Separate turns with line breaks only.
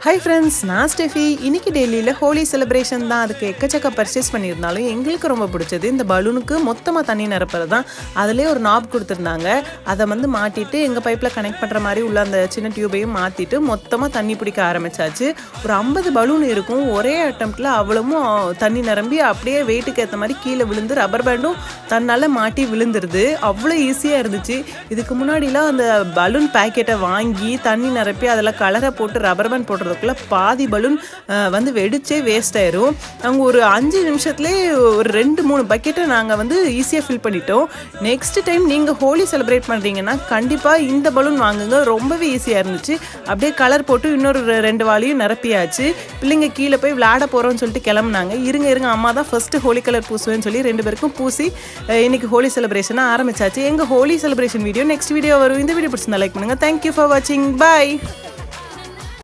Hi friends, நான் Steffi. இன்றைக்கி டெல்லியில் ஹோலி செலிப்ரேஷன் தான். அதுக்கு எக்கச்சக்க பர்ச்சேஸ் பண்ணியிருந்தாலும் எங்களுக்கு ரொம்ப பிடிச்சது இந்த பலூனுக்கு மொத்தமாக தண்ணி நிரப்புறது தான். அதிலே ஒரு நாப் கொடுத்துருந்தாங்க. அதை மாட்டிட்டு எங்கள் பைப்பில் கனெக்ட் பண்ணுற மாதிரி உள்ள அந்த சின்ன டியூபையும் மாற்றிட்டு மொத்தமாக தண்ணி பிடிக்க ஆரம்பித்தாச்சு. ஒரு 50 பலூன் இருக்கும். ஒரே அட்டம்ப்டில் அவ்வளவும் தண்ணி நிரம்பி அப்படியே வெயிட்டுக்கு ஏற்ற மாதிரி கீழே விழுந்து ரப்பர் பேண்டும் தன்னால் மாட்டி விழுந்துருது. அவ்வளோ ஈஸியாக இருந்துச்சு. இதுக்கு முன்னாடிலாம் அந்த பலூன் பேக்கெட்டை வாங்கி தண்ணி நிரப்பி அதில் கலரை போட்டு ரப்பர் பேண்ட் போடுறது பாதி பலூன் வெடிச்சே வேஸ்ட் ஆயிரும். அவங்க ஒரு 5 நிமிஷத்துலேயே ஒரு 2-3 பக்கெட்டை நாங்கள் ஈஸியாக ஃபில் பண்ணிட்டோம். நெக்ஸ்ட் டைம் நீங்கள் ஹோலி செலிப்ரேட் பண்ணுறீங்கன்னா கண்டிப்பாக இந்த பலூன் வாங்குங்க. ரொம்பவே ஈஸியாக இருந்துச்சு. அப்படியே கலர் போட்டு இன்னொரு 2 வாளியும் நிரப்பியாச்சு. பிள்ளைங்க கீழே போய் விளையாட போகிறோம்னு சொல்லிட்டு கிளம்புனாங்க. இருங்க அம்மா தான் ஃபர்ஸ்ட் ஹோலி கலர் பூசுவேன்னு சொல்லி 2 பேருக்கும் பூசி இன்னைக்கு ஹோலி செலிப்ரேஷனாக ஆரம்பிச்சாச்சு. எங்கள் Holi celebration video next video வரும். இந்த வீடியோ பிடிச்சிருந்தா லைக் பண்ணுங்கள். தேங்க்யூ ஃபார் வாட்சிங். பாய்.